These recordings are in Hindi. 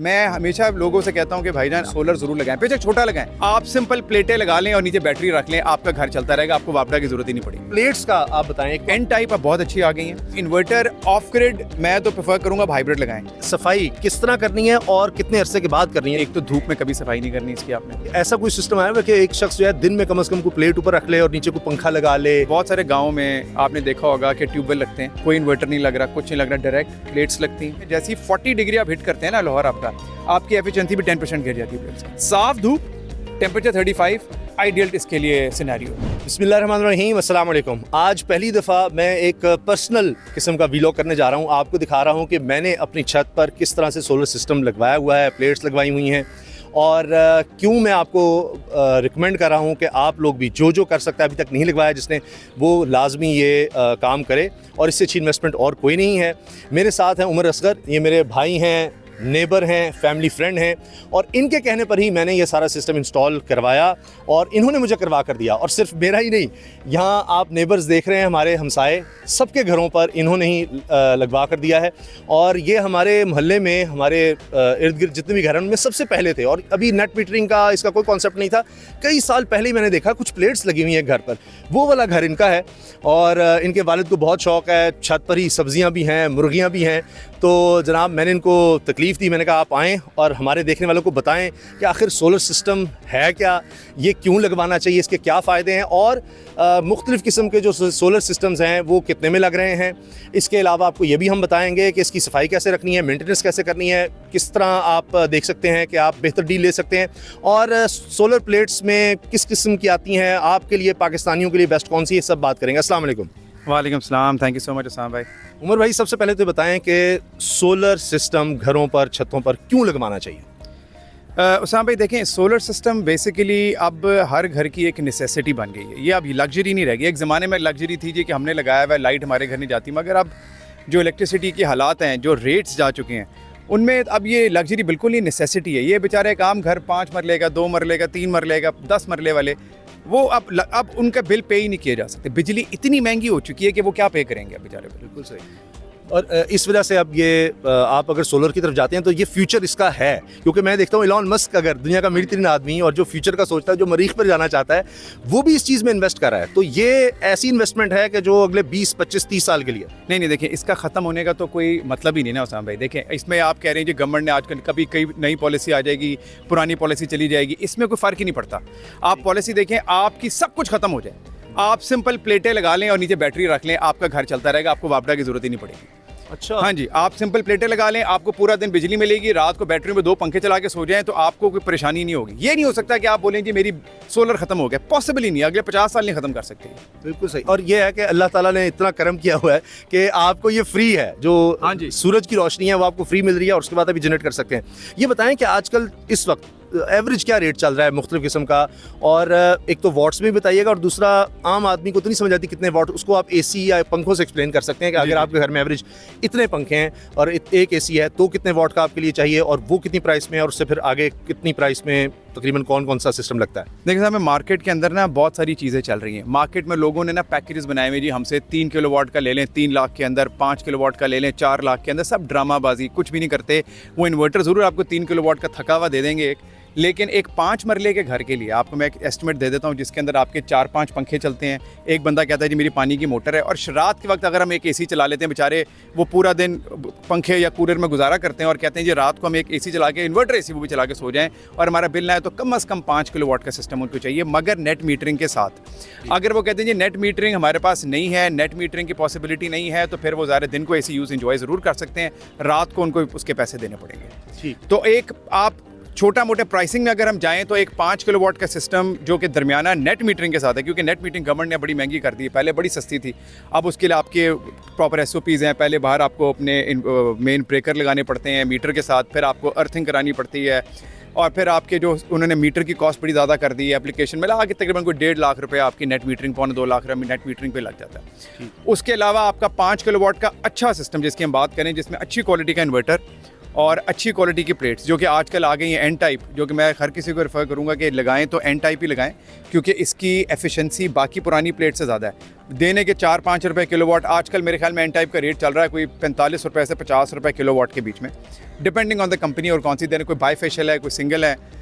मैं हमेशा लोगों से कहता हूँ कि भाईजान सोलर जरूर लगाएं, बेशक छोटा लगाएं। आप सिंपल प्लेटें लगा लें और नीचे बैटरी रख लें, आपका घर चलता रहेगा, आपको वापडा की जरूरत ही नहीं पड़ेगी। प्लेट्स का आप बताएं। एन टाइप अब बहुत अच्छी आ गई हैं। इन्वर्टर ऑफ ग्रिड मैं तो प्रेफर करूंगा हाइब्रिड लगाएं। सफाई किस तरह करनी है और कितने अरसे के बाद करनी है? एक तो धूप में कभी सफाई नहीं करनी इसकी आपने। ऐसा कोई सिस्टम आया हुआ कि एक शख्स जो है दिन में कम से कम कोई प्लेट ऊपर रख ले और नीचे कोई पंखा लगा ले? बहुत सारे गाँव में आपने देखा होगा कि ट्यूबवेल लगते हैं, कोई इन्वर्टर नहीं लग रहा, कुछ नहीं लग रहा, डायरेक्ट प्लेट्स लगती हैं। जैसे 40 डिग्री आप हिट करते हैं ना लोहर, आपकी एफिशिएंसी भी 10% गिर जाती है। साफ धूप, टेम्परेचर 35 आइडियल इसके लिए सिनेरियो। बिस्मिल्लाहिर्रहमानिर्रहीम, अस्सलाम वालेकुम। आज पहली दफ़ा मैं एक पर्सनल किस्म का वीलॉग करने जा रहा हूँ। आपको दिखा रहा हूँ कि मैंने अपनी छत पर किस तरह से सोलर सिस्टम लगवाया हुआ है, प्लेट्स लगवाई हुई हैं और क्यों मैं आपको रिकमेंड कर रहा हूँ कि आप लोग भी जो कर सकता है, अभी तक नहीं लगवाया जिसने, वो लाजमी ये काम करे और इससे अच्छी इन्वेस्टमेंट और कोई नहीं है। मेरे साथ हैं उमर असगर, ये मेरे भाई हैं, नेबर हैं, फैमिली फ्रेंड हैं और इनके कहने पर ही मैंने ये सारा सिस्टम इंस्टॉल करवाया और इन्होंने मुझे करवा कर दिया। और सिर्फ मेरा ही नहीं, यहाँ आप नेबर्स देख रहे हैं, हमारे हमसाए, सबके घरों पर इन्होंने ही लगवा कर दिया है। और ये हमारे मोहल्ले में, हमारे इर्द गिर्द जितने भी घर हैं उनमें सबसे पहले थे। और अभी नेट मीटरिंग का इसका कोई कॉन्सेप्ट नहीं था। कई साल पहले ही मैंने देखा कुछ प्लेट्स लगी हुई हैं घर पर, वो वाला घर इनका है। और इनके वालिद को बहुत शौक़ है, छत पर ही सब्ज़ियाँ भी हैं, मुर्गियाँ भी हैं। तो जनाब मैंने इनको तकलीफ़ दी, मैंने कहा आप आएँ और हमारे देखने वालों को बताएं कि आखिर सोलर सिस्टम है क्या, ये क्यों लगवाना चाहिए, इसके क्या फ़ायदे हैं और मुख्तलिफ़ किस्म के जो सोलर सिस्टम्स हैं वो कितने में लग रहे हैं। इसके अलावा आपको ये भी हम बताएंगे कि इसकी सफाई कैसे रखनी है, मेंटेनेंस कैसे करनी है, किस तरह आप देख सकते हैं कि आप बेहतर डील ले सकते हैं और सोलर प्लेट्स में किस किस्म की आती हैं, आपके लिए, पाकिस्तानियों के लिए बेस्ट कौन सी है, सब बात करेंगे। अस्सलाम वालेकुम। वालेकुम सलाम, thank you so much Usama भाई। उमर भाई, सबसे पहले तो बताएं कि सोलर सिस्टम घरों पर, छतों पर क्यों लगवाना चाहिए? उसामा भाई देखें, सोलर सिस्टम बेसिकली अब हर घर की एक नेसेसिटी बन गई है। ये अब लग्जरी नहीं रह गई। एक ज़माने में लग्जरी थी जी कि हमने लगाया हुआ है, लाइट हमारे घर नहीं जाती, मगर अब जो इलेक्ट्रिसिटी के हालात हैं, जो रेट्स जा चुके हैं, उनमें अब ये लग्जरी बिल्कुल ही नेसेसिटी है। ये बेचारे एक आम घर 5 मरले का, 2 मरले का, 3 मरले का, 10 मरले वाले, वो अब उनका बिल पे ही नहीं किए जा सकते। बिजली इतनी महंगी हो चुकी है कि वो क्या पे करेंगे अब बेचारे। बिल्कुल सही। और इस वजह से अब ये आप अगर सोलर की तरफ जाते हैं तो ये फ्यूचर इसका है, क्योंकि मैं देखता हूँ इलॉन मस्क अगर दुनिया का मीर तरीन आदमी और जो फ्यूचर का सोचता है, जो मरीख पर जाना चाहता है, वो भी इस चीज़ में इन्वेस्ट कर रहा है। तो ये ऐसी इन्वेस्टमेंट है कि जो अगले 20, 25, 30 साल के लिए। नहीं देखिए, इसका ख़त्म होने का तो कोई मतलब ही नहीं ना उसामा भाई। देखें, इसमें आप कह रहे हैं कि गवर्नमेंट ने आजकल कभी कई नई पॉलिसी आ जाएगी, पुरानी पॉलिसी चली जाएगी, इसमें कोई फ़र्क ही नहीं पड़ता। आप पॉलिसी देखें, आपकी सब कुछ ख़त्म हो जाए, आप सिंपल प्लेटें लगा लें और नीचे बैटरी रख लें, आपका घर चलता रहेगा, आपको वापडा की ज़रूरत ही नहीं पड़ेगी। अच्छा। हाँ जी, आप सिंपल प्लेटें लगा लें, आपको पूरा दिन बिजली मिलेगी, रात को बैटरी में 2 पंखे चला के सो जाएं तो आपको कोई परेशानी नहीं होगी। ये नहीं हो सकता कि आप बोलें जी मेरी सोलर खत्म हो गया, पॉसिबल ही नहीं, अगले 50 साल नहीं खत्म कर सकते। बिल्कुल सही। और ये है कि अल्लाह ताला ने इतना करम किया हुआ है कि आपको ये फ्री है, जो हाँ जी, सूरज की रोशनी है वो आपको फ्री मिल रही है और उसके बाद अभी जनरेट कर सकते हैं। ये बताएं कि आजकल इस वक्त एवरेज क्या रेट चल रहा है मुख्तलिफ किस्म का, और एक तो वॉट्स में बताइएगा और दूसरा आम आदमी को तो नहीं समझ आती कितने वॉट, उसको आप एसी या पंखों से एक्सप्लेन कर सकते हैं कि अगर आपके घर में एवरेज इतने पंखे हैं और एक एसी है तो कितने वॉट का आपके लिए चाहिए और वो कितनी प्राइस में है और उससे फिर आगे कितनी प्राइस में तकरीबन कौन सा सिस्टम लगता है? देखिए साहब, मार्केट के अंदर ना बहुत सारी चीज़ें चल रही हैं। मार्केट में लोगों ने ना पैकेजेस बनाए हुए, जी हमसे 3 किलोवाट का ले लें 3 लाख के अंदर, 5 किलोवाट का ले लें 4 लाख के अंदर। सब ड्रामाबाजी, कुछ भी नहीं करते। वो इन्वर्टर ज़रूर आपको 3 किलोवाट का थका हुआ दे देंगे, लेकिन एक 5 मरले के घर के लिए आपको मैं एक एस्टिमेट दे देता हूँ जिसके अंदर आपके 4-5 पंखे चलते हैं। एक बंदा कहता है जी मेरी पानी की मोटर है, और रात के वक्त अगर हम एक एसी चला लेते हैं, बेचारे वो पूरा दिन पंखे या कूलर में गुजारा करते हैं और कहते हैं जी रात को हम एक एसी चला के, इन्वर्टर एसी वो भी चला के सो जाएं और हमारा बिल ना आए, तो कम से कम 5 किलोवाट का सिस्टम उनको चाहिए, मगर नेट मीटरिंग के साथ। अगर वो कहते हैं जी नेट मीटरिंग हमारे पास नहीं है, नेट मीटरिंग की पॉसिबिलिटी नहीं है, तो फिर वो ज़्यादा दिन को एसी यूज़ इंजॉय ज़रूर कर सकते हैं, रात को उनको उसके पैसे देने पड़ेंगे। ठीक। तो एक आप छोटा मोटे प्राइसिंग में अगर हम जाएं तो एक 5 किलोवाट का सिस्टम जो कि दरमियाना नेट मीटरिंग के साथ है, क्योंकि नेट मीटरिंग गवर्नमेंट ने बड़ी महंगी कर दी है, पहले बड़ी सस्ती थी। अब उसके लिए आपके प्रॉपर SOPs हैं, पहले बाहर आपको अपने मेन ब्रेकर लगाने पड़ते हैं मीटर के साथ, फिर आपको अर्थिंग करानी पड़ती है, और फिर आपके जो उन्होंने मीटर की कॉस्ट बड़ी ज़्यादा कर दी है। एप्लीकेशन में लगा के तकरीबन कोई 1.5 लाख रुपये आपकी नेट मीटरिंग, 2.25 लाख रुपये नेट मीटरिंग पे लग जाता है। उसके अलावा आपका 5 किलोवाट का अच्छा सिस्टम जिसकी हम बात करें, जिसमें अच्छी क्वालिटी का इन्वर्टर और अच्छी क्वालिटी की प्लेट्स जो कि आजकल आ गई हैं एन टाइप, जो कि मैं हर किसी को रेफ़र करूँगा कि लगाएं तो एन टाइप ही लगाएं, क्योंकि इसकी एफिशिएंसी बाकी पुरानी प्लेट से ज़्यादा है। देने के 4-5 रुपए किलोवाट आजकल मेरे ख्याल में एन टाइप का रेट चल रहा है कोई 45 रुपए से 50 रुपए किलोवाट के बीच में, डिपेंडिंग ऑन द कंपनी और कौन सी देने, कोई बाईफेशियल है, कोई सिंगल है।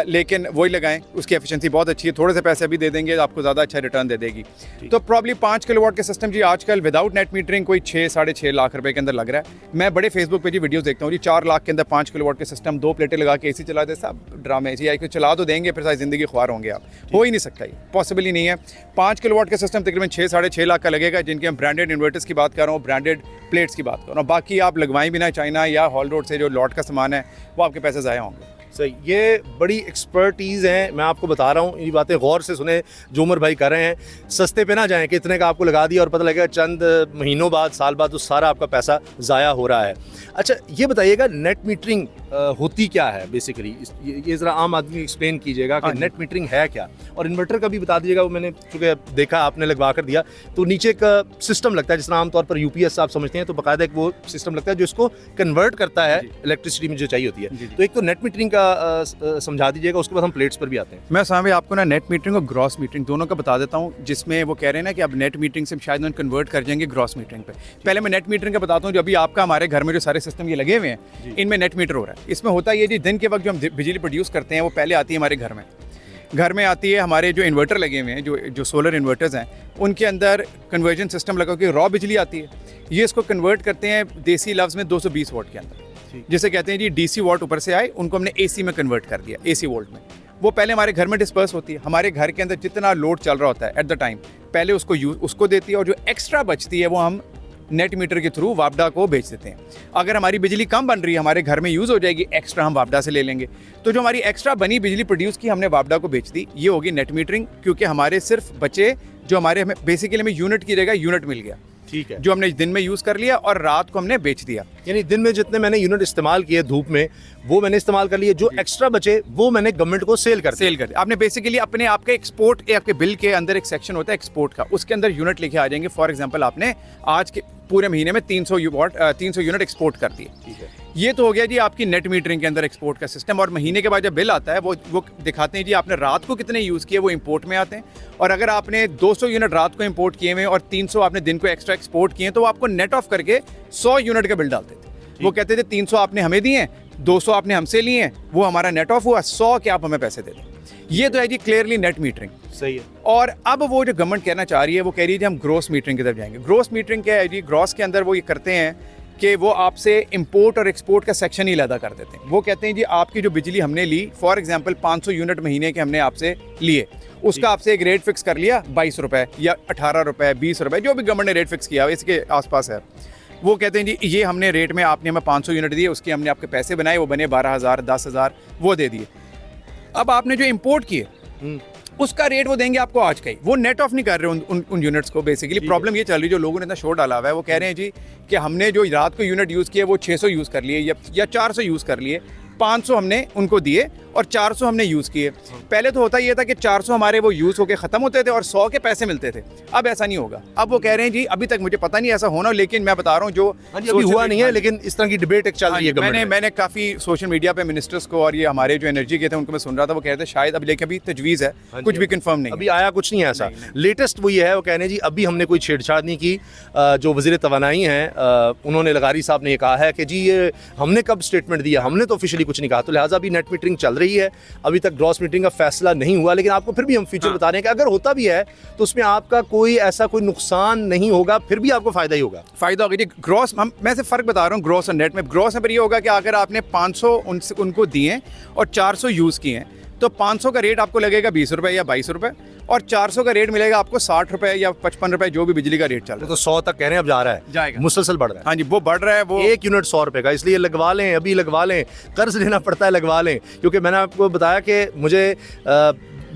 लेकिन वही लगाएं, उसकी एफिशिएंसी बहुत अच्छी है, थोड़े से पैसे भी दे देंगे आपको ज़्यादा अच्छा रिटर्न दे देगी। तो प्रॉब्ली 5 किलोवाट के सिस्टम जी आजकल विदाउट नेट मीटरिंग कोई 6-6.5 लाख रुपए के अंदर लग रहा है। मैं बड़े फेसबुक पे जी वीडियोस देखता हूँ जी 4 लाख के अंदर 5 किलोवाट के सिस्टम, 2 प्लेटें लगा के एसी चला दे, सब ड्रामे जी, आई चला तो देंगे फिर सारी ज़िंदगी ख्वार होंगे आप, हो ही नहीं सकता, ये पॉसिबल ही नहीं है। 5 किलोवाट का सिस्टम तकरीबन 6-6.5 लाख का लगेगा, जिनके हम ब्रांडेड इन्वर्टर्स की बात कर रहा हूँ, ब्रांडेड प्लेट्स की बात कर रहा हूँ। बाकी आप लगवाएं भी ना चाइना या हॉल रोड से जो लॉट का सामान है वो आपके पैसे ज़ाया होंगे। सही, ये बड़ी एक्सपर्टीज़ है, मैं आपको बता रहा हूँ, ये बातें गौर से सुने जो उमर भाई कर रहे हैं। सस्ते पे ना जाएं कि इतने का आपको लगा दिया और पता लगेगा चंद महीनों बाद, साल बाद, तो सारा आपका पैसा ज़ाया हो रहा है। अच्छा, ये बताइएगा नेट मीटरिंग होती क्या है बेसिकली, ये ज़रा आम आदमी एक्सप्लेन कीजिएगा कि नेट मीटरिंग है क्या, और इन्वर्टर का भी बता दीजिएगा। वो मैंने चूँकि देखा आपने लगवा कर दिया, तो नीचे एक सिस्टम लगता है जिस तरह आमतौर पर यूपीएस आप समझते हैं, तो बाकायदा एक वो सिस्टम लगता है जो इसको कन्वर्ट करता है इलेक्ट्रिसिटी में जो चाहिए होती है। तो एक तो नेट मीटरिंग का समझा दीजिएगा, उसके बाद हम प्लेट्स पर भी आते हैं। मैं सामने आपको ना नेट मीटरिंग और ग्रॉस मीटरिंग दोनों का बता देता हूँ, जिसमें वो कह रहे हैं ना कि अब नेट मीटरिंग से शायद उन्हें कन्वर्ट कर जाएंगे ग्रॉस मीटरिंग पे। पहले मैं नेट मीटरिंग का बताता हूँ, जो अभी आपका हमारे घर में जो सारे सिस्टम ये लगे हुए हैं, इनमें नेट मीटर हो रहा है। इसमें होता ये जी, दिन के वक्त जो हम बिजली प्रोड्यूस करते हैं वो पहले आती है हमारे घर में आती है। हमारे जो इन्वर्टर लगे हुए हैं, जो सोलर इन्वर्टर्स हैं, उनके अंदर कन्वर्जन सिस्टम लगा के रॉ बिजली आती है, ये इसको कन्वर्ट करते हैं देसी लफ्ज़ में 220 वोल्ट के अंदर, जिसे कहते हैं जी डीसी वोल्ट ऊपर से आए, उनको हमने एसी में कन्वर्ट कर दिया, एसी वोल्ट में। वो पहले हमारे घर में डिस्पर्स होती है, हमारे घर के अंदर जितना लोड चल रहा होता है एट द टाइम, पहले उसको देती है, और जो एक्स्ट्रा बचती है वो हम नेट मीटर के थ्रू वापडा को बेच देते हैं। अगर हमारी बिजली कम बन रही है, हमारे घर में यूज़ हो जाएगी, एक्स्ट्रा हम वापडा से ले लेंगे। तो जो हमारी एक्स्ट्रा बनी बिजली प्रोड्यूस की हमने वापडा को बेच दी, ये होगी नेट मीटरिंग, क्योंकि हमारे सिर्फ बचे जो हमारे, हमें बेसिकली हमें यूनिट की जगह यूनिट मिल गया, ठीक है, जो हमने दिन में यूज़ कर लिया और रात को हमने बेच दिया। यानी दिन में जितने मैंने यूनिट इस्तेमाल किए धूप में, वो मैंने इस्तेमाल कर लिए, जो एक्स्ट्रा बचे वो मैंने गवर्नमेंट को सेल कर दिया। आपने बेसिकली अपने आपके एक्सपोर्ट, आपके बिल के अंदर एक सेक्शन होता है एक्सपोर्ट का, उसके अंदर यूनिट लिखे आ जाएंगे। फॉर एग्जांपल आपने आज के पूरे महीने में 300 यूनिट एक्सपोर्ट कर दिए, ठीक है। ये तो हो गया जी आपकी नेट मीटरिंग के अंदर एक्सपोर्ट का सिस्टम। और महीने के बाद जब बिल आता है वो दिखाते हैं जी आपने रात को कितने यूज़ किए, वो इंपोर्ट में आते हैं। और अगर आपने 200 यूनिट रात को इंपोर्ट किए हुए और 300 आपने दिन को एक्स्ट्रा एक्सपोर्ट किए, तो वो आपको नेट ऑफ करके 100 यूनिट का बिल डालते थे। वो कहते थे 300 आपने हमें दिए हैं, 200 आपने हमसे लिए हैं, वो हमारा नेट ऑफ हुआ, 100 के आप हमें पैसे दे दें। ये तो है जी क्लियरली नेट मीटरिंग, सही है। और अब वो जो गवर्नमेंट कहना चाह रही है, वो कह रही है जी हम ग्रॉस मीटरिंग की तरफ जाएंगे। ग्रॉस मीटरिंग क्या है जी? ग्रॉस के अंदर वो ये करते हैं कि वो आपसे इंपोर्ट और एक्सपोर्ट का सेक्शन ही अलग कर देते हैं। वो कहते हैं जी आपकी जो बिजली हमने ली, फॉर एग्जांपल 500 यूनिट महीने के हमने आपसे लिए, उसका आपसे एक रेट फिक्स कर लिया 22 रुपये या 18 रुपये, 20 रुपये, जो भी गवर्नमेंट ने रेट फिक्स किया इसके आसपास है। वो कहते हैं जी ये हमने रेट में, आपने हमें 500 यूनिट दिए, उसके हमने आपके पैसे बनाए, वो बने 12,000, 10,000, वो दे दिए। अब आपने जो इंपोर्ट किए उसका रेट वो देंगे आपको आज का ही, वो नेट ऑफ नहीं कर रहे उन यूनिट्स को। बेसिकली प्रॉब्लम ये चल रही है, जो लोगों ने इतना शोर डाला हुआ है, वो कह रहे हैं जी कि हमने जो रात को यूनिट यूज़ किए वो 600 यूज़ कर लिए या 400 यूज़ कर लिए, 500 हमने उनको दिए और 400 हमने यूज़ किए। पहले तो होता ये था कि 400 हमारे वो यूज़ होकर ख़त्म होते थे और 100 के पैसे मिलते थे। अब ऐसा नहीं होगा। अब वो कह रहे हैं जी, अभी तक मुझे पता नहीं ऐसा होना, लेकिन मैं बता रहा हूँ जो अभी हुआ नहीं है, लेकिन इस तरह की डिबेट एक चल रही है। मैंने काफ़ी सोशल मीडिया पे मिनिस्टर्स को और ये हमारे जो एनर्जी के थे उनको मैं सुन रहा था, वो कह रहे थे शायद अब, लेकिन अभी तजवीज़ है, कुछ भी कंफर्म नहीं, अभी आया कुछ नहीं है ऐसा। लेटेस्ट वो ये है, वो कह रहे हैं जी अभी हमने कोई छेड़छाड़ नहीं की। जो वज़ीर तवानाई हैं उन्होंने, लगारी साहब ने ये कहा है कि जी ये हमने कब स्टेटमेंट दिया, हमने तो ऑफिशियली कुछ नहीं कहा, तो लिहाजा अभी नेट मीटरिंग चल रही है। अभी तक ग्रॉस मीटरिंग का फैसला नहीं हुआ, लेकिन आपको फिर भी हम फ्यूचर बता रहे हैं कि अगर होता भी है तो उसमें आपका कोई ऐसा कोई नुकसान नहीं होगा, फिर भी आपको फ़ायदा ही होगा। फ़ायदा होगा जी। ग्रॉस, मैं से फ़र्क बता रहा हूँ ग्रॉस और नेट में। ग्रॉस में पर ये होगा कि अगर आपने 500 उनको दिए और 400 यूज़ किए हैं, तो 500 का रेट आपको लगेगा 20 रुपये या 22 रुपये, और 400 का रेट मिलेगा आपको 60 रुपये या 55 रुपये, जो भी बिजली का रेट चल रहा है। तो 100 तक कह रहे हैं, अब जा रहा है, जाएगा, मुसलसल बढ़ रहा है। हाँ जी, वो बढ़ रहा है। वो एक यूनिट 100 रुपये का, इसलिए लगवा लें, अभी लगवा लें, कर्ज लेना पड़ता है, लगवा लें। क्योंकि मैंने आपको बताया कि मुझे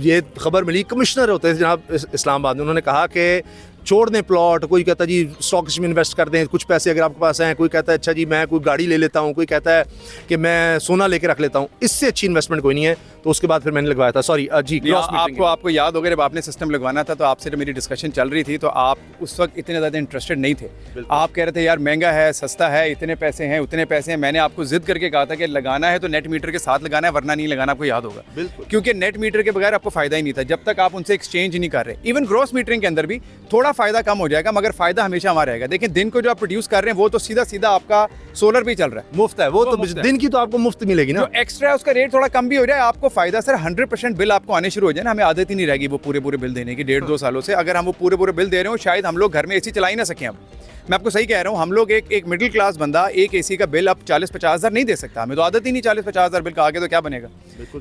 ये खबर मिली, कमिश्नर होते थे जनाब इस्लामाबाद में, उन्होंने कहा कि छोड़ दें प्लॉट, कोई कहता है जी स्टॉक्स में इन्वेस्ट कर दें, कुछ पैसे अगर आपके पास हैं, कोई कहता है अच्छा जी मैं कोई गाड़ी ले लेता हूँ, कोई कहता है कि मैं सोना लेके रख लेता हूँ, इससे अच्छी इन्वेस्टमेंट कोई नहीं है। तो उसके बाद फिर मैंने लगवाया था, सॉरी जी आपको याद होगा जब आपने सिस्टम लगवाना था तो आपसे जब मेरी डिस्कशन चल रही थी तो आप उस वक्त इतने ज़्यादा इंटरेस्टेड नहीं थे। आप कह रहे थे यार महंगा है, सस्ता है, इतने पैसे हैं, उतने पैसे हैं। मैंने आपको जिद करके कहा था कि लगाना है तो नेट मीटर के साथ लगाना है, वरना नहीं लगाना। आपको याद होगा बिल्कुल, क्योंकि नेट मीटर के बगैर आपको फायदा ही नहीं था जब तक आप उनसे एक्सचेंज नहीं कर रहे। इवन ग्रॉस मीटरिंग के अंदर भी थोड़ा फायदा कम हो जाएगा मगर फायदा हमेशा हमारा रहेगा। देखिए दिन को जो आप प्रोड्यूस कर रहे हैं वो तो सीधा सीधा आपका सोलर भी चल रहा है, मुफ्त है वो तो दिन की तो आपको मुफ्त मिलेगी ना। जो एक्स्ट्रा है उसका रेट थोड़ा कम भी हो जाए, आपको फायदा सर 100% बिल आपको आने शुरू हो जाए ना। हमें आदत ही नहीं रहेगी वो पूरे बिल देने की 1.5-2 सालों से। अगर हम वो पूरे बिल दे रहे हो शायद हम लोग घर में एसी चला ही ना सकें। अब मैं आपको सही कह रहा हूँ, हम लोग एक मिडिल क्लास बंदा एक एसी का बिल अब 40-50 हज़ार नहीं दे सकता। हमें तो आदत ही नहीं 40-50 हज़ार बिल का, आगे तो क्या बनेगा।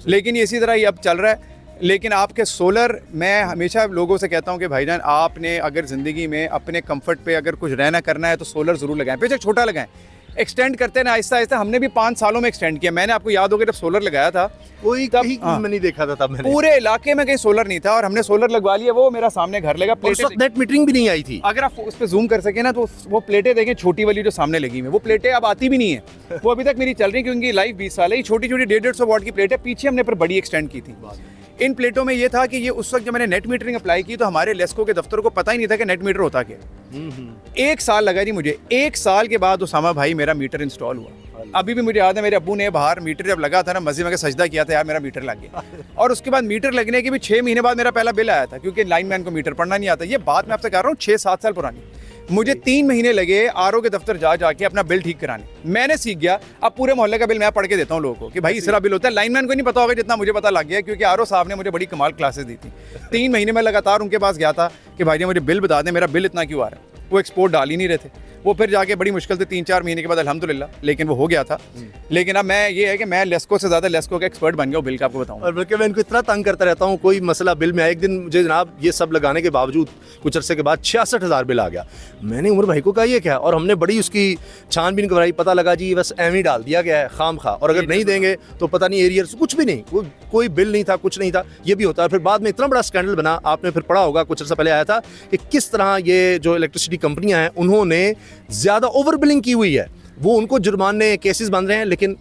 लेकिन ये इसी तरह ही अब चल रहा है। लेकिन आपके सोलर, मैं हमेशा लोगों से कहता हूं कि भाईजान आपने अगर ज़िंदगी में अपने कंफर्ट पे अगर कुछ रहना करना है तो सोलर ज़रूर लगाएं। बेशक छोटा लगाएं, एक्सटेंड करते हैं ना आहिस्ता आहिस्ता। हमने भी 5 सालों में एक्सटेंड किया। मैंने आपको याद होगा जब सोलर लगाया था कोई कहीं मैं नहीं देखा था तब, मैंने पूरे इलाके में कहीं सोलर नहीं था और हमने सोलर लगवा लिया। वो मेरा सामने घर लगा, प्लेटें नेट मीटरिंग भी नहीं आई थी। अगर आप उस पर जूम कर सके ना तो वो प्लेटें देखें, छोटी वाली जो सामने लगी हुई है वो प्लेटें अब आती भी नहीं है। वो अभी तक मेरी चल रही क्योंकि लाइफ 20 साल है। छोटी 150 वॉट की प्लेटें पीछे हमने पर बड़ी एक्सटेंड की थी। इन प्लेटों में ये था कि ये उस वक्त जब मैंने नेट मीटरिंग अप्लाई की तो हमारे लेस्को के दफ्तर को पता ही नहीं था कि नेट मीटर होता क्या। 1 साल लगा जी मुझे। 1 साल के बाद उसामा भाई मेरा मीटर इंस्टॉल हुआ। अभी भी मुझे याद है मेरे अब्बू ने बाहर मीटर जब लगा था ना मस्जिद में सजदा किया था, यार मेरा मीटर लग गया। और उसके बाद मीटर लगने के भी 6 महीने बाद मेरा पहला बिल आया था क्योंकि लाइनमैन को मीटर पढ़ना नहीं आता। ये बात मैं आपसे कर रहा हूँ 6-7 साल पुरानी। मुझे 3 महीने लगे आरओ के दफ्तर जाके अपना बिल ठीक कराने। मैंने सीख गया, अब पूरे मोहल्ले का बिल मैं पढ़ के देता हूँ लोगों को कि भाई इस तरह बिल होता है। लाइनमैन को नहीं पता होगा जितना मुझे पता लग गया क्योंकि आरओ साहब ने मुझे बड़ी कमाल क्लासेस दी थी। 3 महीने में लगातार उनके पास गया था कि भाई जी मुझे बिल बता दें, मेरा बिल इतना क्यों आ रहा है। वो एक्सपोर्ट डाल ही नहीं रहे थे। वो फिर जाके बड़ी मुश्किल से 3-4 महीने के बाद अल्हम्दुलिल्लाह लेकिन वो हो गया था। लेकिन अब मैं ये है कि मैं लेस्को से ज़्यादा लेस्को का एक्सपर्ट बन गया हूँ बिल का, आपको बताऊँ। और बल्कि मैं इनको इतना तंग करता रहता हूँ, कोई मसला बिल में आया। एक दिन मुझे जनाब ये सब लगाने के बावजूद कुछ अरसे के बाद 66,000 बिल आ गया। मैंने उमर भाई को कहा ये क्या, और हमने बड़ी उसकी छानबीन कराई, पता लगा जी बस एम ही डाल दिया गया है खाम खा, और अगर नहीं देंगे तो पता नहीं एरियर कुछ भी नहीं, कोई बिल नहीं था, कुछ नहीं था। ये भी होता है। फिर बाद में इतना बड़ा स्कैंडल बना, आपने फिर पढ़ा होगा कुछ अर्सा पहले आया था कि किस तरह ये जो इलेक्ट्रिसिटी कंपनियां हैं उन्होंने ज़्यादा ओवर बिलिंग की हुई है। वो उनको जुर्माने केसेस बन रहे हैं लेकिन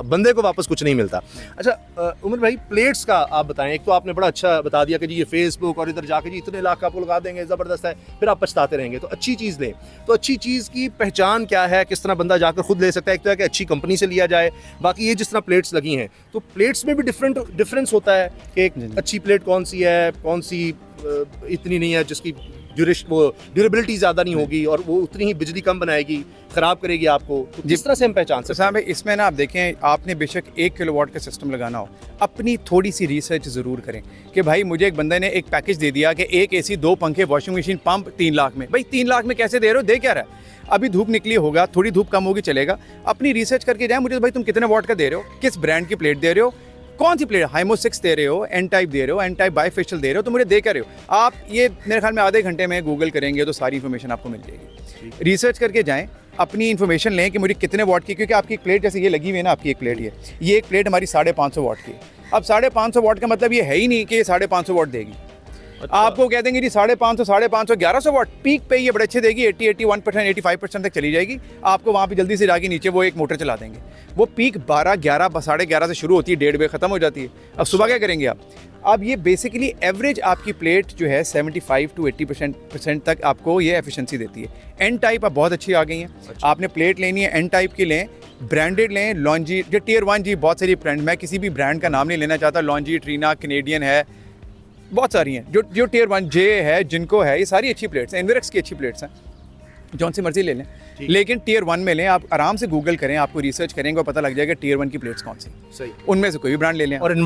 बंदे को वापस कुछ नहीं मिलता। अच्छा उमर भाई प्लेट्स का आप बताएं। एक तो आपने बड़ा अच्छा बता दिया कि जी ये फेसबुक और इधर जाके जी इतने लाख आपको लगा देंगे, ज़बरदस्त है, फिर आप पछताते रहेंगे। तो अच्छी चीज़ लें, तो अच्छी चीज़ की पहचान क्या है, किस तरह बंदा जाकर खुद ले सकता है। एक तो है कि अच्छी कंपनी से लिया जाए, बाकी ये जिस तरह प्लेट्स लगी हैं तो प्लेट्स में भी डिफरेंस होता है कि एक अच्छी प्लेट कौन सी है, कौन सी इतनी नहीं है जिसकी ड्यूरेबिलिटी ज़्यादा नहीं होगी और वो उतनी ही बिजली कम बनाएगी, ख़राब करेगी आपको। तो जिस तरह से हम पहचान सकते हैं। साहब इसमें ना आप देखें, आपने बेशक 1 किलोवाट का सिस्टम लगाना हो, अपनी थोड़ी सी रिसर्च ज़रूर करें कि भाई मुझे एक बंदे ने एक पैकेज दे दिया कि 1 AC 2 पंखे वॉशिंग मशीन पंप 3 लाख में। भाई 3 लाख में कैसे दे रहे हो, दे क्या रहा है। अभी धूप निकली होगा, थोड़ी धूप कम होगी चलेगा। अपनी रिसर्च करके जाए मुझे भाई तुम कितने वाट का दे रहे हो, किस ब्रांड की प्लेट दे रहे हो, कौन सी प्लेट, हाइमो 6 दे रहे हो, एन टाइप दे रहे हो, एन टाइप बाईफेशियल दे रहे हो, तो मुझे दे क्या रहे हो आप। ये मेरे ख्याल में आधे घंटे में गूगल करेंगे तो सारी इन्फॉर्मेशन आपको मिल जाएगी। रिसर्च करके जाएं, अपनी इन्फॉर्मेशन लें कि मुझे कितने वाट की, क्योंकि आपकी एक प्लेट जैसे ये लगी हुई है ना, आपकी एक प्लेट ये एक प्लेट हमारी 550 वाट की है। अब 550 वाट का मतलब ये है ही नहीं कि ये 550 वाट देगी। अच्छा। आपको कह देंगे जी 550, 1150 वाट पीक पे ये बड़े अच्छे देगी, 80-81%, 85% तक चली जाएगी। आपको वहाँ पे जल्दी से जाके नीचे वो एक मोटर चला देंगे। वो पीक 12-11, 11:30 से शुरू होती है, 1:30 बजे ख़त्म हो जाती है। अब सुबह क्या करेंगे आप। अब ये बेसिकली एवरेज आपकी प्लेट जो है 75-80% तक आपको ये एफिशिएंसी देती है। एन टाइप अब बहुत अच्छी आ गई हैं। अच्छा। आपने प्लेट लेनी है एन टाइप की लें, ब्रांडेड लें। लॉन्जी जो टियर 1 जी बहुत सारी ब्रांड, मैं किसी भी ब्रांड का नाम नहीं लेना चाहता, लॉन्जी, ट्रीना, कैनेडियन है, बहुत सारी हैं जो टियर 1 जे है, जिनको है, ये सारी अच्छी प्लेट्स हैं। इन्वेरेक्स की अच्छी प्लेट्स हैं, जौन सी मर्जी ले लें, लेकिन टियर 1 में लें। आप आराम से गूगल करें, आपको रिसर्च करेंगे और पता लग जाएगा टियर 1 की प्लेट्स कौन सी सही, उनमें से कोई भी ब्रांड ले लें। और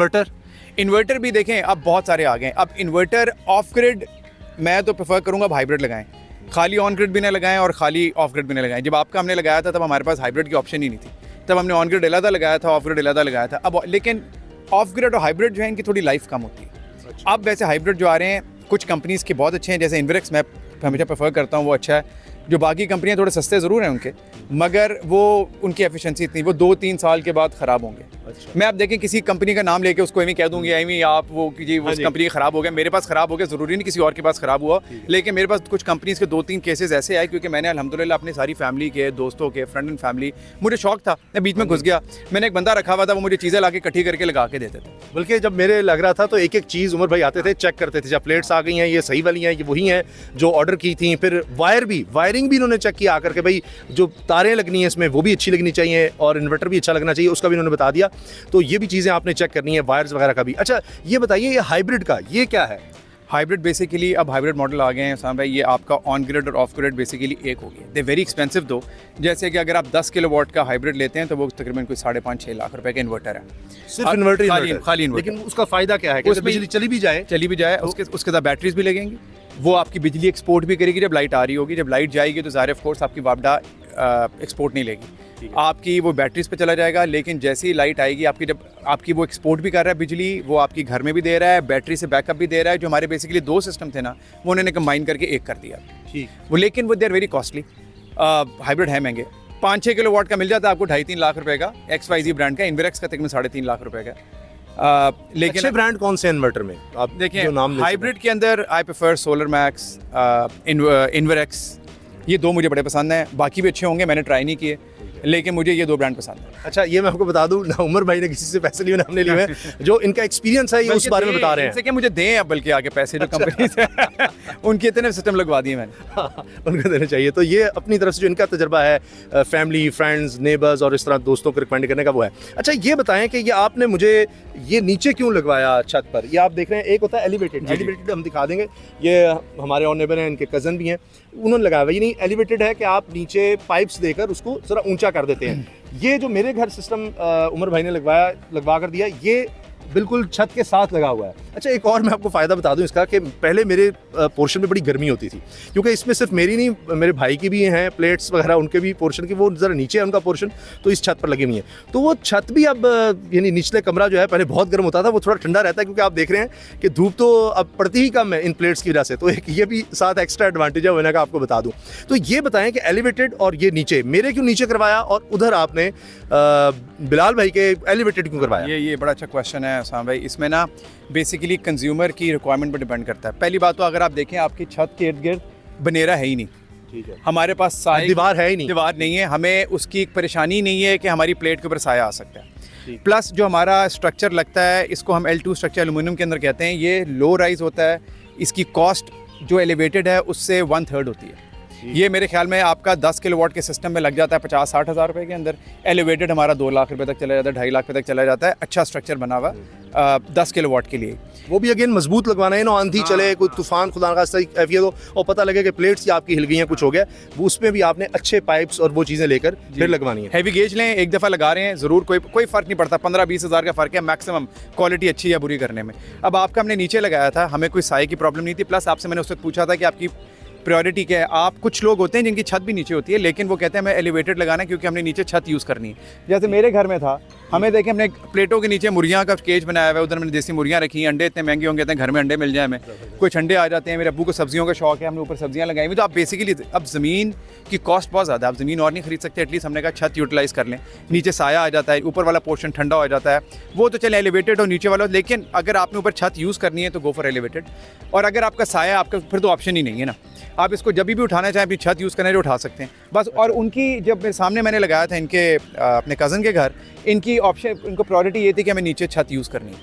इन्वर्टर भी देखें, अब बहुत सारे आ गए। अब इन्वर्टर ऑफ ग्रिड, मैं तो प्रेफर करूँगा हाइब्रिड लगाएं, खाली ऑन ग्रिड भी ना लगाएं और खाली ऑफ ग्रिड भी ना लगाएं। जब आपका हमने लगाया था तब हमारे पास हाइब्रिड की ऑप्शन ही नहीं थी, तब हमने ऑन ग्रिड अलग लगाया था, ऑफ ग्रिड अलग लगाया था। अब लेकिन ऑफ ग्रिड और हाइब्रिड जो है इनकी थोड़ी लाइफ कम होती है। अब वैसे हाइब्रिड जो आ रहे हैं कुछ कंपनीज़ के बहुत अच्छे हैं, जैसे इन्वेरेक्स मैं हमेशा प्रेफर करता हूँ, वो अच्छा है। जो बाकी कंपनियाँ थोड़े सस्ते ज़रूर हैं उनके, मगर वो उनकी एफिशिएंसी इतनी, वो 2-3 साल के बाद ख़राब होंगे। मैं आप देखें किसी कंपनी का नाम लेके उसको एवी कह दूंगी एवी आप वो कि जी हाँ उस जी। कंपनी ख़राब हो गया, मेरे पास ख़राब हो गया, ज़रूरी नहीं किसी और के पास ख़राब हुआ, लेकिन मेरे पास कुछ कंपनीज़ के 2-3 केसेस ऐसे आए क्योंकि मैंने अल्हम्दुलिल्लाह अपनी सारी फैमिली के, दोस्तों के, फ्रेंड एंड फैमिली, मुझे शौक था, मैं बीच में घुस गया, मैंने एक बंदा रखा हुआ था, वो मुझे चीज़ें ला के इकट्ठी करके लगा के देते थे। बल्कि जब मेरे लग रहा था तो एक एक चीज़ उमर भाई आते थे, चेक करते थे, जब प्लेट्स आ गई हैं ये सही वाली हैं, ये वही हैं जो ऑर्डर की थी। फिर वायरिंग भी इन्होंने चेक किया आकर के, भाई जो तारें लगनी है इसमें वो भी अच्छी लगनी चाहिए और इन्वर्टर भी अच्छा लगना चाहिए, उसका भी उन्होंने बता दिया। तो ये भी चीज़ें आपने चेक करनी है, वायर्स वगैरह का भी। अच्छा ये बताइए, ये हाइब्रिड का ये क्या है? हाइब्रिड बेसिकली अब हाइब्रिड मॉडल आ गए हैं साहब भाई, ये आपका ऑन ग्रिड और ऑफ ग्रिड बेसिकली एक हो गया। दे वेरी एक्सपेंसिव दो, जैसे कि अगर आप 10 किलोवाट का हाइब्रिड लेते हैं तो वो तकरीबन कोई 5.5-6 लाख रुपए का इन्वर्टर है। सिर्फ इन्वर्टर खाली इन्वर्टर। लेकिन उसका फायदा क्या है कि उसमें बिजली चली भी जाए उसके साथ बैटरीज भी लगेंगी, वो आपकी बिजली एक्सपोर्ट भी करेगी जब लाइट आ रही होगी, जब लाइट जाएगी तो ज़ाहिर ऑफ कोर्स आपकी वापडा एक्सपोर्ट नहीं लेगी, आपकी वो बैटरीज पे चला जाएगा। लेकिन जैसे ही लाइट आएगी आपकी, जब आपकी वो एक्सपोर्ट भी कर रहा है बिजली, वो आपकी घर में भी दे रहा है, बैटरी से बैकअप भी दे रहा है। जो हमारे बेसिकली 2 सिस्टम थे ना, वो उन्होंने कंबाइन करके एक कर दिया। ठीक। वो लेकिन वो they are very costly, hybrid है महंगे। 5-6 किलोवाट का मिल जाता है आपको 2.5-3 लाख रुपए का, XYZ ब्रांड का, इन्वेरेक्स का तकरीबन 3.5 लाख रुपए का। लेकिन अच्छे ब्रांड कौन से इन्वर्टर में आप देखिए जो नाम ले हाइब्रिड के अंदर I prefer solar max, Inverex, ये 2 मुझे बड़े पसंद हैं। बाकी भी अच्छे होंगे, मैंने ट्राई नहीं किए, लेकिन मुझे ये 2 ब्रांड पसंद है। अच्छा ये मैं आपको बता दूं ना, उमर भाई ने किसी से पैसे लिए, हमने लिए हैं, जो इनका एक्सपीरियंस है ये उस बारे में बता रहे हैं। इनसे क्या मुझे दें अब बल्कि आगे पैसे जो कंपनी से उनके इतने सिस्टम लगवा दिए मैंने। उनको देना चाहिए। तो ये अपनी तरफ से जो इनका तजर्बा है, फैमिली, फ्रेंड्स, नेबर्स और इस तरह दोस्तों को रिकमेंड करने का वो है। अच्छा ये बताएं कि ये आपने मुझे ये नीचे क्यों लगवाया छत पर? ये आप देख रहे हैं, एक होता है एलिवेटेड हम दिखा देंगे, ये हमारे और नेबर हैं, इनके कज़न भी हैं, उन्होंने लगाया हुआ। ये नहीं एलिवेटेड है कि आप नीचे पाइप्स देकर उसको ज़रा ऊंचा कर देते हैं। ये जो मेरे घर सिस्टम उमर भाई ने लगवा कर दिया, ये बिल्कुल छत के साथ लगा हुआ है। अच्छा एक और मैं आपको फ़ायदा बता दूं इसका, कि पहले मेरे पोर्शन में बड़ी गर्मी होती थी, क्योंकि इसमें सिर्फ मेरी नहीं, मेरे भाई की भी हैं प्लेट्स वगैरह, उनके भी पोर्शन की, वो ज़रा नीचे है उनका पोर्शन, तो इस छत पर लगी हुई है। तो वो छत भी अब यानी निचले कमरा जो है पहले बहुत गर्म होता था, वो थोड़ा ठंडा रहता है, क्योंकि आप देख रहे हैं कि धूप तो अब पड़ती ही कम है इन प्लेट्स की वजह से। तो एक ये भी साथ एक्स्ट्रा एडवांटेज है होने का, आपको बता दूँ। तो ये बताएं कि एलिवेटेड और ये नीचे, मेरे क्यों नीचे करवाया और उधर आपने बिलाल भाई के एलिवेटेड क्यों करवाया? ये बड़ा अच्छा क्वेश्चन है साहब भाई। इसमें ना बेसिकली कंज्यूमर की रिक्वायरमेंट पर डिपेंड करता है। पहली बात तो अगर आप देखें, आपकी छत के इर्द गिर्द बनेरा है ही नहीं, ठीक है, हमारे पास साया दीवार है ही नहीं, दीवार नहीं है, हमें उसकी एक परेशानी नहीं है कि हमारी प्लेट के ऊपर साया आ सकता है। प्लस जो हमारा स्ट्रक्चर लगता है, इसको हम L2 स्ट्रक्चर एल्यूमिनियम के अंदर कहते हैं, ये लो राइज होता है, इसकी कॉस्ट जो एलिवेटेड है उससे 1/3 होती है। ये मेरे ख्याल में आपका 10 किलोवाट के सिस्टम में लग जाता है 50-60 हज़ार रुपये के अंदर। एलिवेटेड हमारा 2 लाख रुपए तक चला जाता है, 2.5 लाख रुपये तक चला जाता है, अच्छा स्ट्रक्चर बना हुआ 10 किलोवाट के लिए। वो भी अगेन मजबूत लगवाना है ना, आंधी चले, कोई तूफान खुदा का कैफियत हो और पता लगे कि प्लेट्स आपकी हिल गई हैं, कुछ हो गया, वो उसमें भी आपने अच्छे पाइप्स और वो चीज़ें लेकर फिर लगवानी है। हैवी गेज लें, एक दफ़ा लगा रहे हैं ज़रूर, कोई फ़र्क नहीं पड़ता, 15-20 हज़ार का फ़र्क है मैक्सिमम, क्वालिटी अच्छी या बुरी करने में। अब आपका हमने नीचे लगाया था, हमें कोई साए की प्रॉब्लम नहीं थी। प्लस आपसे मैंने उस वक्त पूछा था कि आपकी प्रायोरिटी क्या है। आप कुछ लोग होते हैं जिनकी छत भी नीचे होती है, लेकिन वो कहते हैं हमें एलिवेटेड लगाना है क्योंकि हमने नीचे छत यूज़ करनी है। जैसे मेरे घर में था, हमें देखें हमने प्लेटों के नीचे मुर्गियाँ का केज बनाया हुआ है, उधर मैंने देसी मुर्गियाँ रखी हैं, अंडे इतने महंगे होंगे, कहते हैं घर में अंडे मिल जाए हमें, कुछ अंडे आ जाते हैं। मेरे अब्बू को सब्जियों का शौक है, हमने ऊपर सब्जियाँ लगाई हुई। तो आप बेसिकली अब ज़मीन की कॉस्ट बहुत ज़्यादा है, आप ज़मीन और नहीं खरीद सकते, एटलीस्ट हमने कहा छत यूटिलाइज़ कर लें, नीचे साया आ जाता है, ऊपर वाला पोर्शन ठंडा हो जाता है, वो तो चले एलिवेटेड और नीचे वाला। लेकिन अगर आपने ऊपर छत यूज़ करनी है तो गो फॉर एलिवेटेड, और अगर आपका साया आपका, फिर तो ऑप्शन ही नहीं है ना, आप इसको जब भी उठाना चाहें, अपनी छत यूज़ करना है जो उठा सकते हैं बस। और उनकी जब सामने मैंने लगाया था इनके अपने कज़न के घर, इनकी ऑप्शन, इनको प्रायोरिटी ये थी कि हमें नीचे छत यूज़ करनी है,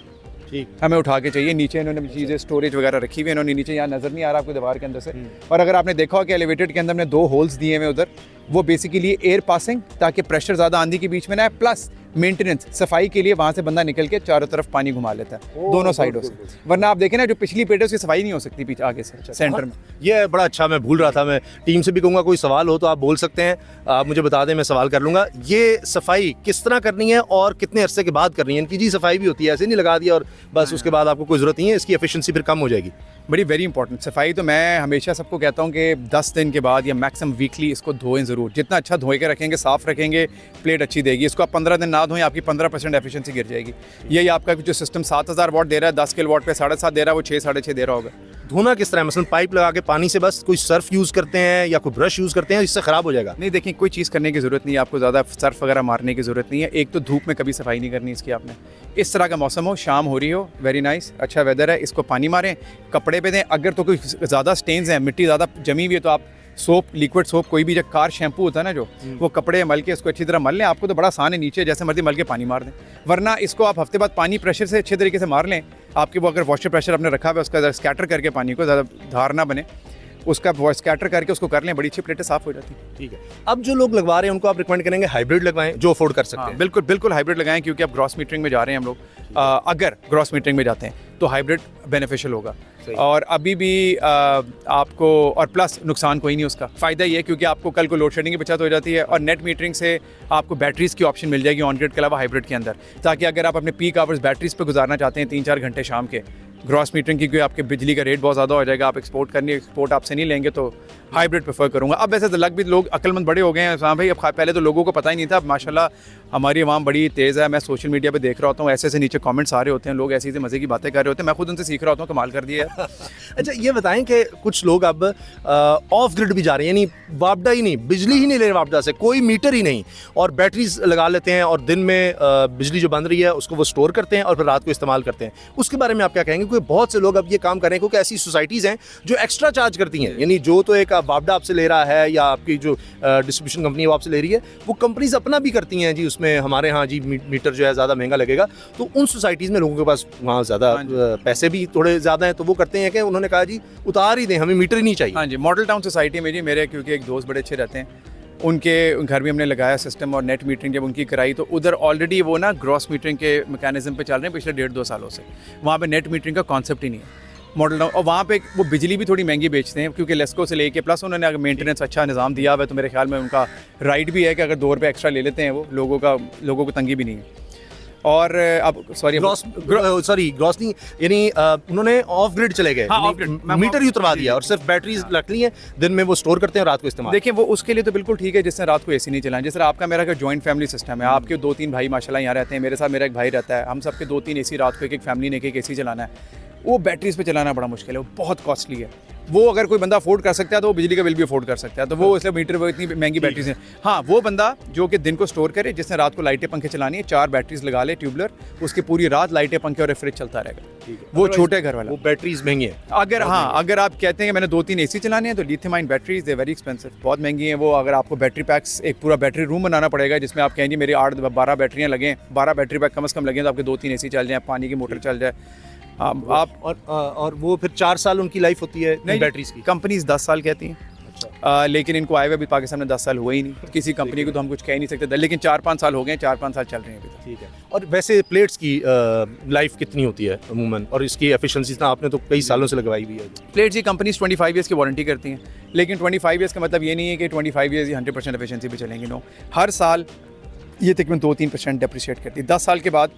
ठीक, हमें उठा के चाहिए। नीचे इन्होंने चीज़ें स्टोरेज वगैरह रखी हुई है, इन्होंने नीचे यहाँ नज़र नहीं आ रहा आपको दीवार के अंदर से। और अगर आपने देखा हो कि एलिवेटेड के अंदर हमने 2 होल्स दिए हुए उधर, वो बेसिकली एयर पासिंग, ताकि प्रेशर ज़्यादा आंधी के बीच में ना है, प्लस मेंटेनेंस, सफाई के लिए वहाँ से बंदा निकल के चारों तरफ पानी घुमा लेता है दोनों साइडों से। वरना आप देखें ना, जो पिछली पेट है उसकी सफाई नहीं हो सकती पीछे आगे से सेंटर में। ये बड़ा अच्छा, मैं भूल रहा था, मैं टीम से भी कहूँगा कोई सवाल हो तो आप बोल सकते हैं, आप मुझे बता दें, मैं सवाल कर लूँगा। ये सफाई किस तरह करनी है और कितने अरसे के बाद करनी है? इनकी जी सफाई भी होती है, ऐसे नहीं लगा दिया और बस उसके बाद आपको कोई ज़रूरत नहीं है, इसकी एफिशिएंसी फिर कम हो जाएगी। बड़ी वेरी इंपॉर्टेंट सफाई तो मैं हमेशा सबको कहता हूँ कि 10 दिन के बाद या मैक्सिमम वीकली इसको धोएं ज़रूर। जितना अच्छा धोए के रखेंगे, साफ़ रखेंगे, प्लेट अच्छी देगी। इसको आप 15 दिन ना ना धोएं आपकी 15% एफिशिएंसी गिर जाएगी। यही आपका जो सिस्टम 7000 वाट दे रहा है 10 किलोवाट पे 7.5 दे रहा है, वो 6 6.5 दे रहा होगा। धोना किस तरह है? मसलन पाइप लगा के पानी से बस कोई सर्फ यूज़ करते हैं या कोई ब्रश यूज़ करते हैं, इससे ख़राब हो जाएगा? नहीं देखिए, कोई चीज़ करने की ज़रूरत नहीं है आपको, ज़्यादा सर्फ वगैरह मारने की ज़रूरत नहीं है। एक तो धूप में कभी सफाई नहीं करनी इसकी आपने। इस तरह का मौसम हो, शाम हो रही हो, वेरी नाइस, अच्छा वेदर है, इसको पानी मारें, कपड़े पे दें। अगर तो कोई ज़्यादा स्टेन्स हैं, मिट्टी ज़्यादा जमी हुई है, तो आप सोप, लिक्विड सोप, कोई भी जो कार शैम्पू होता है ना, जो वो कपड़े मल के इसको अच्छी तरह मल लें। आपको तो बड़ा आसान है, नीचे जैसे मर्जी मल के पानी मार दें। वरना इसको आप हफ्ते बाद पानी प्रेशर से अच्छे तरीके से मार लें। आपके वो अगर वॉशर प्रेशर आपने रखा हुआ है, उसका स्कैटर करके पानी को, ज़्यादा धार ना बने, उसका स्कैटर करके उसको कर लें, बड़ी अच्छी प्लेटें साफ़ हो जाती हैं। ठीक है। अब जो लोग लगवा रहे हैं उनको आप रिकमेंड करेंगे हाइब्रिड लगवाएं, जो अफोर्ड कर सकते हैं? बिल्कुल बिल्कुल हाइब्रिड लगाएं, क्योंकि अब ग्रॉस मीटरिंग में जा रहे हैं हम लोग। अगर ग्रॉस मीटरिंग में जाते हैं तो हाइब्रिड बेनिफिशियल होगा। और अभी भी आपको, और प्लस नुकसान कोई नहीं उसका, फ़ायदा ये है क्योंकि आपको कल को लोड शेडिंग की बचत हो जाती है, और नेट मीटरिंग से आपको बैटरीज़ की ऑप्शन मिल जाएगी ऑन ग्रिड के अलावा हाइब्रिड के अंदर, ताकि अगर आप अपने पीक आवर्स बैटरीज़ पे गुजारना चाहते हैं 3-4 घंटे शाम के, ग्रॉस मीटरिंग की, क्योंकि आपके बिजली का रेट बहुत ज़्यादा हो जाएगा, आप एक्सपोर्ट आपसे नहीं लेंगे, तो हाइब्रिड प्रेफर करूँगा। अब वैसे तो लग भी लोग अक्लमंद बड़े हो गए हैं हाँ भाई, अब पहले तो लोगों को पता ही नहीं था। अब माशाल्लाह हमारी आवाम बड़ी तेज़ है। मैं सोशल मीडिया पे देख रहा होता हूँ, ऐसे नीचे कमेंट्स आ रहे होते हैं, लोग ऐसी ऐसी मज़े की बातें कर रहे होते हैं, मैं खुद उनसे सीख रहा होता हूँ, कमाल कर दिया है। अच्छा ये बताएं कि कुछ लोग अब ऑफ ग्रिड भी जा रहे हैं, यानी वापडा ही नहीं, बिजली ही नहीं ले रहे वापडा से, कोई मीटर ही नहीं, और बैटरीज लगा लेते हैं और दिन में बिजली जो बन रही है उसको वो स्टोर करते हैं और फिर रात को इस्तेमाल करते हैं। उसके बारे में आप क्या कहेंगे? क्योंकि बहुत से लोग अब ये काम कर रहे हैं, क्योंकि ऐसी सोसाइटीज़ हैं जो एक्स्ट्रा चार्ज करती हैं, यानी जो तो एक वापडा आपसे ले रहा है या आपकी जो डिस्ट्रीब्यूशन कंपनी है वो आपसे ले रही है, वो कंपनीज अपना भी करती हैं जी, उसमें हमारे यहाँ जी मीटर जो है ज़्यादा महंगा लगेगा। तो उन सोसाइटीज़ में लोगों के पास वहाँ ज़्यादा पैसे भी थोड़े ज़्यादा हैं, तो वो करते हैं कि उन्होंने कहा जी उतार ही दें, हमें मीटर ही नहीं चाहिए। हाँ जी, मॉडल टाउन सोसाइटी में जी मेरे, क्योंकि एक दोस्त बड़े अच्छे रहते हैं, उनके घर में हमने लगाया सिस्टम, और नेट मीटरिंग जब उनकी कराई तो उधर ऑलरेडी वो ना ग्रॉस मीटरिंग के मैकेनिज्म पे चल रहे हैं पिछले 1.5-2 सालों से। वहाँ पे नेट मीटरिंग का कॉन्सेप्ट ही नहीं है मॉडल टाउन, और वहाँ पे वो बिजली भी थोड़ी महंगी बेचते हैं, क्योंकि लेस्को से लेके, प्लस उन्होंने अगर मेंटेनेंस अच्छा निज़ाम दिया हुआ है, तो मेरे ख्याल में उनका राइट भी है कि अगर 2 रुपये एक्स्ट्रा ले लेते हैं वो, लोगों को तंगी भी नहीं है। और अब ग्रॉस नहीं, यानी उन्होंने ऑफ ग्रिड चले गए, मीटर ही उतरवा दिया और सिर्फ बैटरीज रख ली हैं, दिन में वो स्टोर करते हैं, रात को इस्तेमाल। देखिए वो उसके लिए तो बिल्कुल ठीक है, जिसने रात को एसी नहीं चलाएं। जैसे आपका मेरा का जॉइंट फैमिली सिस्टम है, आपके 2-3 भाई माशाल्लाह यहाँ रहते हैं, मेरे साथ मेरा एक भाई रहता है, हम सबके 2-3 एसी रात को, एक फैमिली ने एक एसी चलाना है, वो बैटरीज पे चलाना बड़ा मुश्किल है, वो बहुत कॉस्टली है। वो अगर कोई बंदा अफोर्ड कर सकता है तो वो बिजली का बिल भी अफोर्ड कर सकता है, तो वो इसलिए मीटर वो इतनी महंगी बैटरीज हैं। हाँ, वो बंदा जो कि दिन को स्टोर करे, जिसने रात को लाइटें पंखे चलानी है, 4 बैटरीज लगा ले ट्यूबलर, उसकी पूरी रात लाइटें पंखे और फ्रिज चलता रहेगा। वो छोटे घर वाला, वो बैटरीज महंगी है। अगर आप कहते हैं कि मैंने 2-3 एसी चलाने हैं, तो lithium ion batteries they very expensive, बहुत महंगी हैं वो। अगर आपको बैटरी पैक्स, एक पूरा बैटरी रूम बनाना पड़ेगा, जिसमें आप कहेंगे मेरी 8-12 बैटरियाँ लगें, 12 बैटरी पैक कम से कम लगें, तो आपके 2-3 एसी चल जाए, पानी की मोटर चल जाए। आप और वो फिर 4 साल उनकी लाइफ होती है बैटरीज की। कंपनीज 10 साल कहती हैं। अच्छा। लेकिन इनको आए हुए अभी पाकिस्तान में 10 साल हुए ही नहीं, किसी कंपनी को तो हम कुछ कह ही नहीं सकते, लेकिन 4-5 साल हो गए, 4-5 साल चल रहे हैं अभी। ठीक है। और वैसे प्लेट्स की लाइफ कितनी होती है अमूमन, और इसकी एफिशिएंसी ना आपने तो कई सालों से लगवाई हुई है? प्लेट्स की कंपनीज 25 ईयर्स की वारंटी करती हैं, लेकिन 25 ईयर्स का मतलब ये नहीं है कि 25 ईयर्स 100% एफिशिएंसी पे चलेंगी। नो, हर साल ये तकरीबन 2-3% डेप्रिशिएट करती है। 10 साल के बाद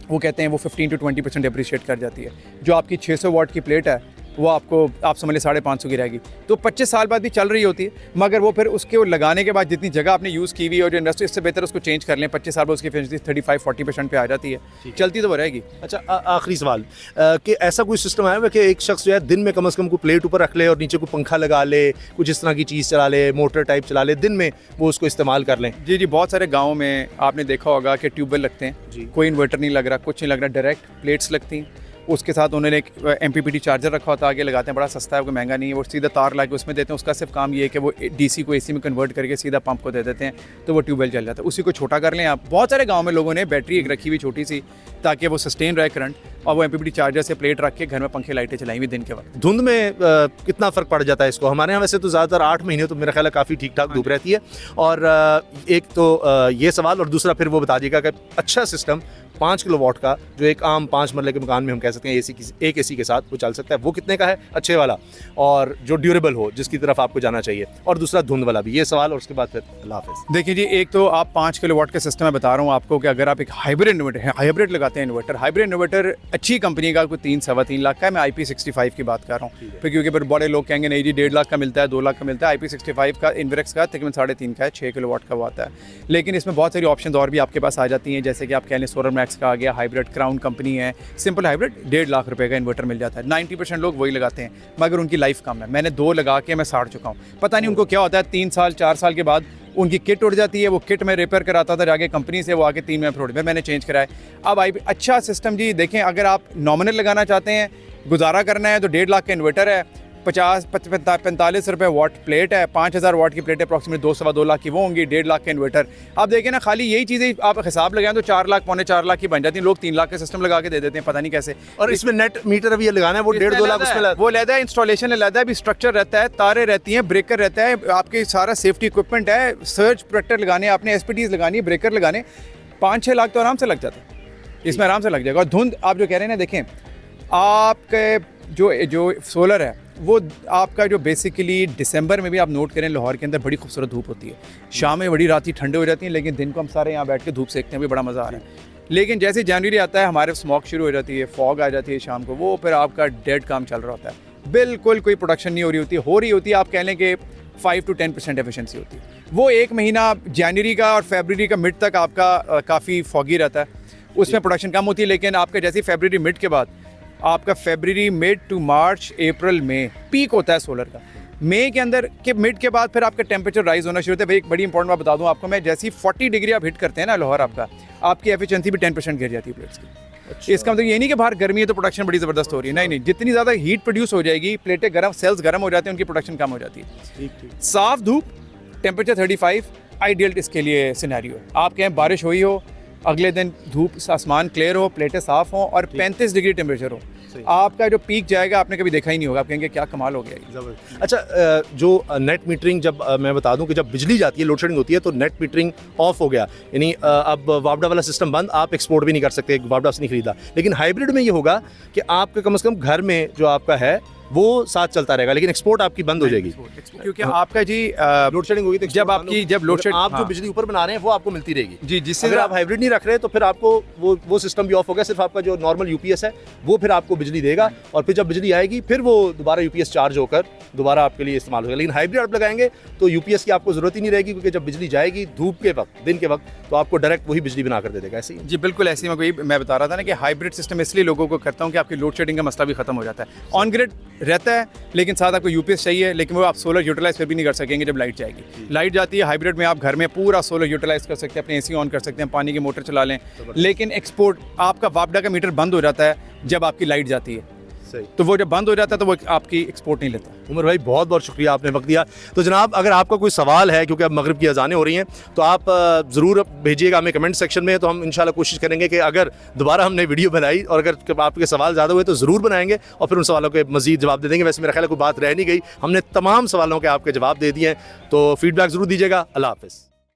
वो कहते हैं वो 15 to 20% डेप्रिशिएट कर जाती है। जो आपकी 600 वाट की प्लेट है वो आपको, आप समझ लें 550 की रहेगी, तो 25 साल बाद भी चल रही होती है, मगर वो फिर उसके वो लगाने के बाद जितनी जगह आपने यूज़ की हुई है और जो इंडस्ट्री, इससे बेहतर उसको चेंज कर लें, 25 साल बाद उसकी एफिशिएंसी 35-40% पे आ जाती है, चलती तो वो रहेगी। अच्छा, आखिरी सवाल कि ऐसा कोई सिस्टम आया हुआ कि एक शख्स जो है दिन में कम से कम कोई प्लेट ऊपर रख ले और नीचे कोई पंखा लगा ले, कुछ इस तरह की चीज़ चला ले, मोटर टाइप चला ले, दिन में वो उसको इस्तेमाल कर लें? जी, बहुत सारे गाँव में आपने देखा होगा कि ट्यूबवेल लगते हैं, कोई इन्वर्टर नहीं लग रहा, कुछ नहीं लग रहा, डायरेक्ट प्लेट्स लगती हैं, उसके साथ उन्होंने एक MPPT चार्जर रखा होता है, आगे लगाते हैं, बड़ा सस्ता है, कोई महंगा नहीं है, वो सीधा तार ला के उसमें देते हैं, उसका सिर्फ काम ये है कि वो DC को AC में कन्वर्ट करके सीधा पंप को दे देते हैं, तो वो ट्यूबवेल चल जाता है। उसी को छोटा कर लें आप। बहुत सारे गाँव में लोगों ने बैटरी एक रखी हुई छोटी सी, ताकि वो सस्टेन रहे करंट, और वो MPPT चार्जर से प्लेट रख के घर में पंखे लाइटें चलाई हुई दिन के वक्त। धुंध में कितना फ़र्क पड़ जाता है इसको? हमारे यहाँ वैसे तो ज़्यादातर 8 महीने तो मेरा ख्याल है काफ़ी ठीक ठाक धूप रहती है। और एक तो ये सवाल, और दूसरा फिर वो बता दीजिएगा कि अच्छा सिस्टम 5 किलोवाट का, जो एक आम 5 मरले के मकान में हम कह सकते हैं एक एसी के साथ वो चल सकता है, वो कितने का है अच्छे वाला, और जो ड्यूरेबल हो, जिसकी तरफ आपको जाना चाहिए, और दूसरा धुंध वाला भी। ये सवाल, और उसके बाद फिर अल्लाह हाफ़िज़। देखिए जी, एक तो आप 5 किलोवाट का सिस्टम मैं बता रहा हूँ आपको कि अगर आप एक हाइब्रिड इन्वर्टर है, हाइब्रिड लगाते हैं इन्वर्टर, हाइब्रिड इन्वर्टर अच्छी कंपनी का कोई 3-3.25 लाख का है। मैं IP65 की बात कर रहा हूँ, फिर क्योंकि फिर बड़े लोग कहेंगे नहीं जी 1.5 लाख का मिलता है, 2 लाख का मिलता है। IP65 का इन्वेक्स का तकरीबन 3.5 का है, 6 किलोवाट का वो आता है। लेकिन इसमें बहुत सारी ऑप्शन और भी आपके पास आ जाती हैं, जैसे कि आप कह लें सोलर मैक्स का आ गया, हाइब्रिड क्राउन कंपनी है, सिंपल हाइब्रिड 1.5 लाख रुपए का इन्वर्टर मिल जाता है। 90% लोग वही लगाते हैं, मगर उनकी लाइफ कम है। मैंने 2 लगा के मैं साड़ चुका हूँ, पता नहीं उनको क्या होता है, 3 साल 4 साल के बाद उनकी किट उड़ जाती है। वो किट में रिपेयर कराता था जाके कंपनी से, वो आके 3 महीने फिर मैंने चेंज कराया। अब अच्छा सिस्टम जी देखें, अगर आप नॉमिनल लगाना चाहते हैं, गुजारा करना है, तो 1.5 लाख का इन्वर्टर है, 45 रुपये वाट प्लेट है, 5000 वाट की प्लेट है, अप्रॉक्सीमेट 2-2.25 लाख की वो होंगी, 1.5 लाख का इन्वर्टर। आप देखें ना, खाली यही चीज़ें आप हिसाब लगाएं तो 4 लाख, 4.25 लाख की बन जाती हैं। लोग 3 लाख का सिस्टम लगा के दे देते हैं, पता नहीं कैसे। और इसमें नेट मीटर अभी ये लगाना है, वो 1.5-2 लाख उसमें वो लेता है, इंस्टॉलेशन लेता है, अभी स्ट्रक्चर रहता है, तारें रहती हैं, ब्रेकर रहता है, आपके सारा सेफ्टी इक्विपमेंट है, सर्ज प्रोटेक्टर लगाने, आपने SPTs लगानी है, ब्रेकर लगाने, 5-6 लाख तो आराम से लग जाता है, इसमें आराम से लग जाएगा। और धुंध आप जो कह रहे हैं ना, देखें आपके जो सोलर है वो आपका जो बेसिकली दिसंबर में भी आप नोट करें, लाहौर के अंदर बड़ी खूबसूरत धूप होती है, शाम में बड़ी रात ही ठंडे हो जाती हैं, लेकिन दिन को हम सारे यहाँ बैठ के धूप सेकते हैं, भी बड़ा मज़ा आ रहा है। लेकिन जैसे जनवरी आता है, हमारे स्मॉक शुरू हो जाती है, फॉग आ जाती है शाम को, वो फिर आपका डेड काम चल रहा होता है, बिल्कुल कोई प्रोडक्शन नहीं हो रही होती है, आप कह लें कि 5 to 10% एफिशिएंसी होती है। वो एक महीना जनवरी का और फरवरी का मिड तक आपका काफ़ी फॉगी रहता है, उसमें प्रोडक्शन कम होती है। लेकिन आपका जैसे फरवरी मिड के बाद आपका फरवरी मिड टू मार्च अप्रैल में पीक होता है सोलर का। मई के अंदर के मिड के बाद फिर आपका टेम्परेचर राइज होना शुरू होता है। भाई एक बड़ी इंपॉर्टेंट बात बता दूं आपको मैं, जैसे ही 40 डिग्री आप हिट करते हैं ना लाहौर, आपकी एफिशिएंसी भी 10% गिर जाती है प्लेट्स की। अच्छा। इसका मतलब ये नहीं कि बाहर गर्मी है तो प्रोडक्शन बड़ी ज़बरदस्त हो रही है, नहीं, जितनी ज़्यादा हीट प्रोड्यूस हो जाएगी, प्लेटें गर्म, सेल्स गर्म हो जाते हैं, उनकी प्रोडक्शन कम हो जाती है। साफ धूप, टेम्परेचर 35 आइडियल इसके लिए सिनेरियो है। आप कहें बारिश हुई हो, अगले दिन धूप, आसमान क्लियर हो, प्लेटें साफ़ हों और 35 डिग्री टेम्परेचर हो, आपका जो पीक जाएगा आपने कभी देखा ही नहीं होगा, आप कहेंगे क्या कमाल हो गया। अच्छा, जो नेट मीटरिंग, जब मैं बता दूं कि जब बिजली जाती है, लोड शेडिंग होती है, तो नेट मीटरिंग ऑफ हो गया, यानी अब वापडा वाला सिस्टम बंद, आप एक्सपोर्ट भी नहीं कर सकते, वापडा से नहीं खरीदा। लेकिन हाइब्रिड में ये होगा कि आपके कम से कम घर में जो आपका है वो साथ चलता रहेगा, लेकिन एक्सपोर्ट आपकी बंद हो जाएगी, क्योंकि आपका जी लोड शेडिंग होगी। तो जब लोड शेडिंग, आप जो बिजली ऊपर बना रहे हैं वो आपको मिलती रहेगी जी, जिससे अगर आप हाइब्रिड नहीं रख रहे तो फिर आपको वो सिस्टम भी ऑफ हो गया, सिर्फ आपका जो नॉर्मल यूपीएस है वो फिर आपको बिजली देगा, और फिर जब बिजली आएगी फिर वो दोबारा यूपीएस चार्ज होकर दोबारा आपके लिए इस्तेमाल होगा। लेकिन हाइब्रिड आप लगाएंगे तो यूपीएस की आपको जरूरत ही नहीं रहेगी, क्योंकि जब बिजली जाएगी धूप के वक्त, दिन के वक्त, तो आपको डायरेक्ट वही बिजली बना कर दे देगा। ऐसे ही जी बिल्कुल, ऐसे ही मैं बता रहा था ना कि हाइब्रिड सिस्टम इसलिए लोगों को करता हूँ कि आपकी लोड शेडिंग का मसला भी खत्म हो जाता है। ऑन ग्रिड रहता है लेकिन साथ आपको यूपीएस चाहिए, लेकिन वो आप सोलर यूटिलाइज फिर भी नहीं कर सकेंगे जब लाइट जाएगी। लाइट जाती है हाइब्रिड में, आप घर में पूरा सोलर यूटिलाइज कर सकते हैं, अपने एसी ऑन कर सकते हैं, पानी की मोटर चला लें। लेकिन एक्सपोर्ट आपका वापडा का मीटर बंद हो जाता है जब आपकी लाइट जाती है, तो वो जब बंद हो जाता है तो वो आपकी एक्सपोर्ट नहीं लेता। उमर भाई बहुत बहुत शुक्रिया, आपने वक्त दिया। तो जनाब, अगर आपका कोई सवाल है, क्योंकि अब मगरिब की अजानें हो रही हैं, तो आप ज़रूर भेजिएगा हमें कमेंट सेक्शन में, तो हम इंशाल्लाह कोशिश करेंगे कि अगर दोबारा हमने वीडियो बनाई और अगर आपके सवाल ज़्यादा हुए तो ज़रूर बनाएंगे और फिर उन सवालों के मज़ीद जवाब दे देंगे। वैसे मेरा ख्याल है कोई बात रह नहीं गई, हमने तमाम सवालों के आपके जवाब दे दिए हैं, तो फीडबैक ज़रूर दीजिएगा। अल्लाह हाफ़िज़।